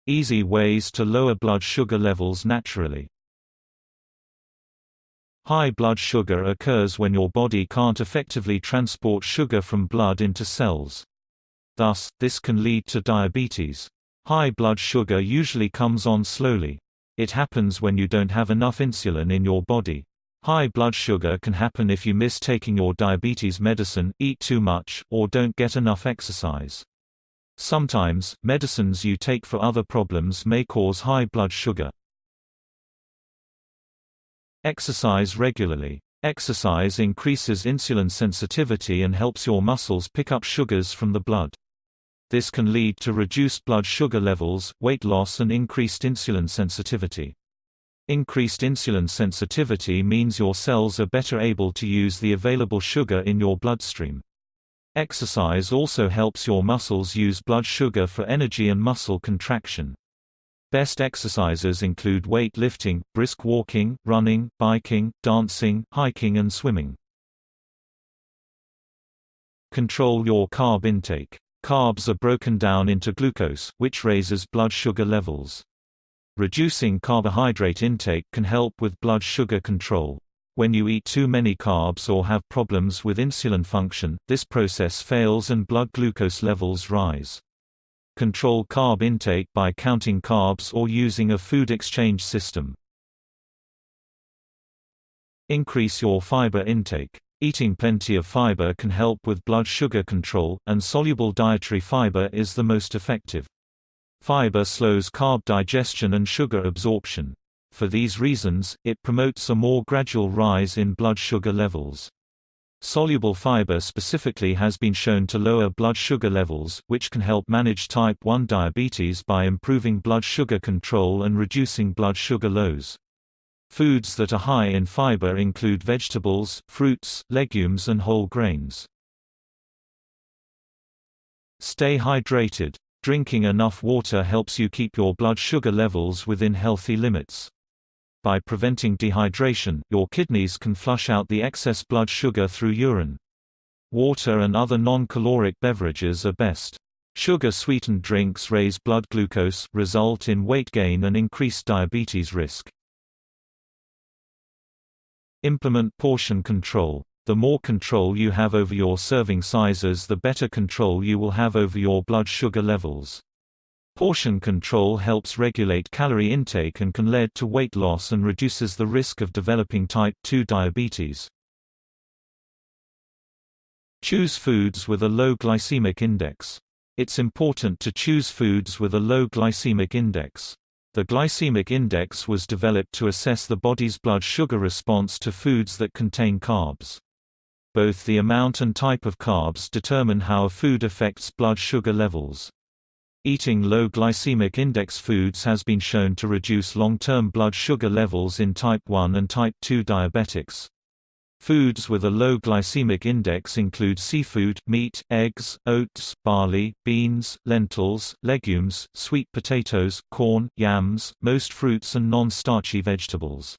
Easy ways to lower blood sugar levels naturally. High blood sugar occurs when your body can't effectively transport sugar from blood into cells. Thus, this can lead to diabetes. High blood sugar usually comes on slowly. It happens when you don't have enough insulin in your body. High blood sugar can happen if you miss taking your diabetes medicine, eat too much, or don't get enough exercise. Sometimes, medicines you take for other problems may cause high blood sugar. Exercise regularly. Exercise increases insulin sensitivity and helps your muscles pick up sugars from the blood. This can lead to reduced blood sugar levels, weight loss and increased insulin sensitivity. Increased insulin sensitivity means your cells are better able to use the available sugar in your bloodstream. Exercise also helps your muscles use blood sugar for energy and muscle contraction. Best exercises include weight lifting, brisk walking, running, biking, dancing, hiking and swimming. Control your carb intake. Carbs are broken down into glucose, which raises blood sugar levels. Reducing carbohydrate intake can help with blood sugar control. When you eat too many carbs or have problems with insulin function, this process fails and blood glucose levels rise. Control carb intake by counting carbs or using a food exchange system. Increase your fiber intake. Eating plenty of fiber can help with blood sugar control, and soluble dietary fiber is the most effective. Fiber slows carb digestion and sugar absorption. For these reasons, it promotes a more gradual rise in blood sugar levels. Soluble fiber specifically has been shown to lower blood sugar levels, which can help manage type 1 diabetes by improving blood sugar control and reducing blood sugar lows. Foods that are high in fiber include vegetables, fruits, legumes and whole grains. Stay hydrated. Drinking enough water helps you keep your blood sugar levels within healthy limits. By preventing dehydration, your kidneys can flush out the excess blood sugar through urine. Water and other non-caloric beverages are best. Sugar-sweetened drinks raise blood glucose, result in weight gain and increased diabetes risk. Implement portion control. The more control you have over your serving sizes, the better control you will have over your blood sugar levels. Portion control helps regulate calorie intake and can lead to weight loss and reduces the risk of developing type 2 diabetes. Choose foods with a low glycemic index. It's important to choose foods with a low glycemic index. The glycemic index was developed to assess the body's blood sugar response to foods that contain carbs. Both the amount and type of carbs determine how a food affects blood sugar levels. Eating low glycemic index foods has been shown to reduce long-term blood sugar levels in type 1 and type 2 diabetics. Foods with a low glycemic index include seafood, meat, eggs, oats, barley, beans, lentils, legumes, sweet potatoes, corn, yams, most fruits and non-starchy vegetables.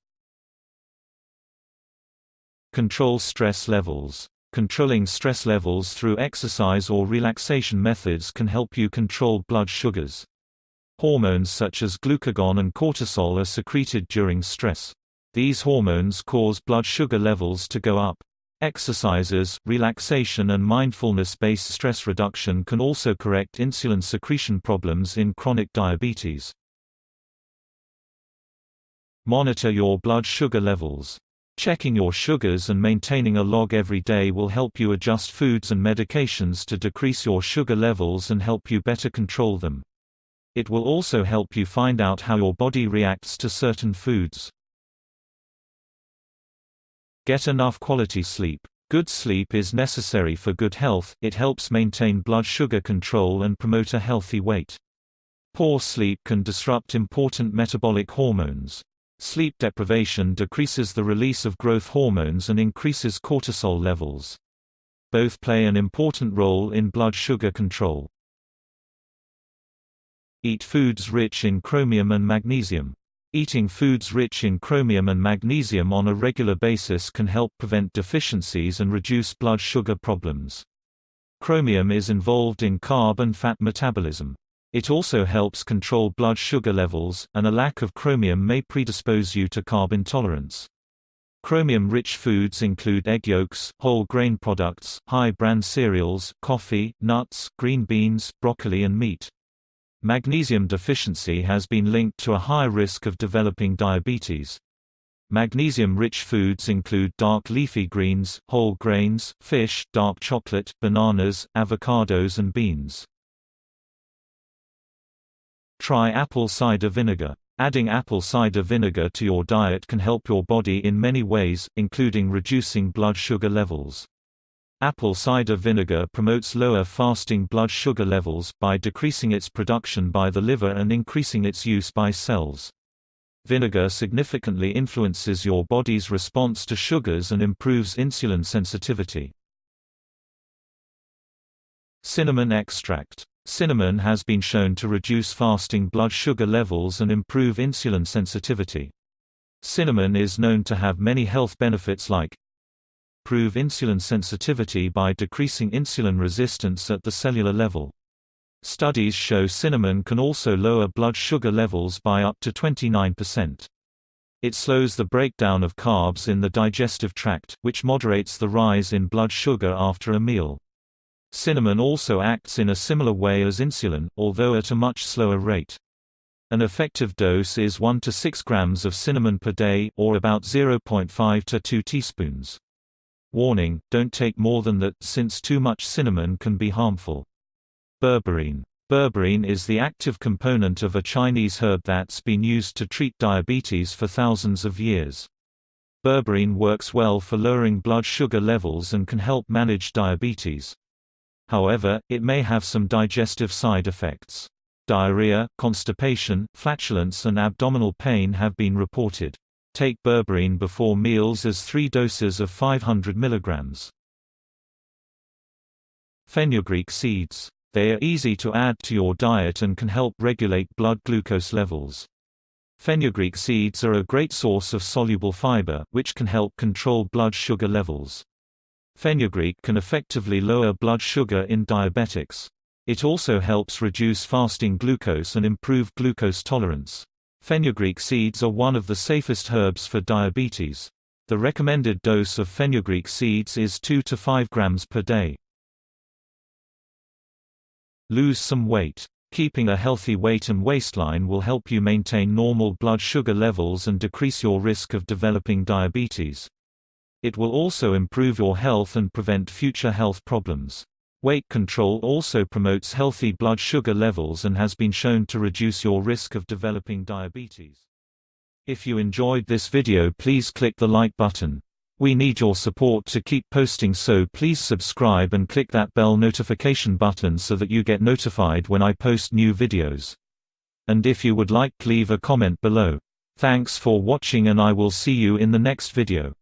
Control stress levels. Controlling stress levels through exercise or relaxation methods can help you control blood sugars. Hormones such as glucagon and cortisol are secreted during stress. These hormones cause blood sugar levels to go up. Exercises, relaxation and mindfulness-based stress reduction can also correct insulin secretion problems in chronic diabetes. Monitor your blood sugar levels. Checking your sugars and maintaining a log every day will help you adjust foods and medications to decrease your sugar levels and help you better control them. It will also help you find out how your body reacts to certain foods. Get enough quality sleep. Good sleep is necessary for good health. It helps maintain blood sugar control and promote a healthy weight. Poor sleep can disrupt important metabolic hormones. Sleep deprivation decreases the release of growth hormones and increases cortisol levels. Both play an important role in blood sugar control. Eat foods rich in chromium and magnesium. Eating foods rich in chromium and magnesium on a regular basis can help prevent deficiencies and reduce blood sugar problems. Chromium is involved in carb and fat metabolism. It also helps control blood sugar levels, and a lack of chromium may predispose you to carb intolerance. Chromium-rich foods include egg yolks, whole grain products, high-brand cereals, coffee, nuts, green beans, broccoli and meat. Magnesium deficiency has been linked to a high risk of developing diabetes. Magnesium-rich foods include dark leafy greens, whole grains, fish, dark chocolate, bananas, avocados and beans. Try apple cider vinegar. Adding apple cider vinegar to your diet can help your body in many ways, including reducing blood sugar levels. Apple cider vinegar promotes lower fasting blood sugar levels, by decreasing its production by the liver and increasing its use by cells. Vinegar significantly influences your body's response to sugars and improves insulin sensitivity. Cinnamon extract. Cinnamon has been shown to reduce fasting blood sugar levels and improve insulin sensitivity. Cinnamon is known to have many health benefits like improve insulin sensitivity by decreasing insulin resistance at the cellular level. Studies show cinnamon can also lower blood sugar levels by up to 29%. It slows the breakdown of carbs in the digestive tract, which moderates the rise in blood sugar after a meal. Cinnamon also acts in a similar way as insulin, although at a much slower rate. An effective dose is 1 to 6 grams of cinnamon per day, or about 0.5 to 2 teaspoons. Warning: don't take more than that, since too much cinnamon can be harmful. Berberine. Berberine is the active component of a Chinese herb that's been used to treat diabetes for thousands of years. Berberine works well for lowering blood sugar levels and can help manage diabetes. However, it may have some digestive side effects. Diarrhea, constipation, flatulence and abdominal pain have been reported. Take berberine before meals as 3 doses of 500 mg. Fenugreek seeds. They are easy to add to your diet and can help regulate blood glucose levels. Fenugreek seeds are a great source of soluble fiber, which can help control blood sugar levels. Fenugreek can effectively lower blood sugar in diabetics. It also helps reduce fasting glucose and improve glucose tolerance. Fenugreek seeds are one of the safest herbs for diabetes. The recommended dose of fenugreek seeds is 2 to 5 grams per day. Lose some weight. Keeping a healthy weight and waistline will help you maintain normal blood sugar levels and decrease your risk of developing diabetes. It will also improve your health and prevent future health problems. Weight control also promotes healthy blood sugar levels and has been shown to reduce your risk of developing diabetes. If you enjoyed this video, please click the like button. We need your support to keep posting, so please subscribe and click that bell notification button so that you get notified when I post new videos. And if you would like, leave a comment below. Thanks for watching and I will see you in the next video.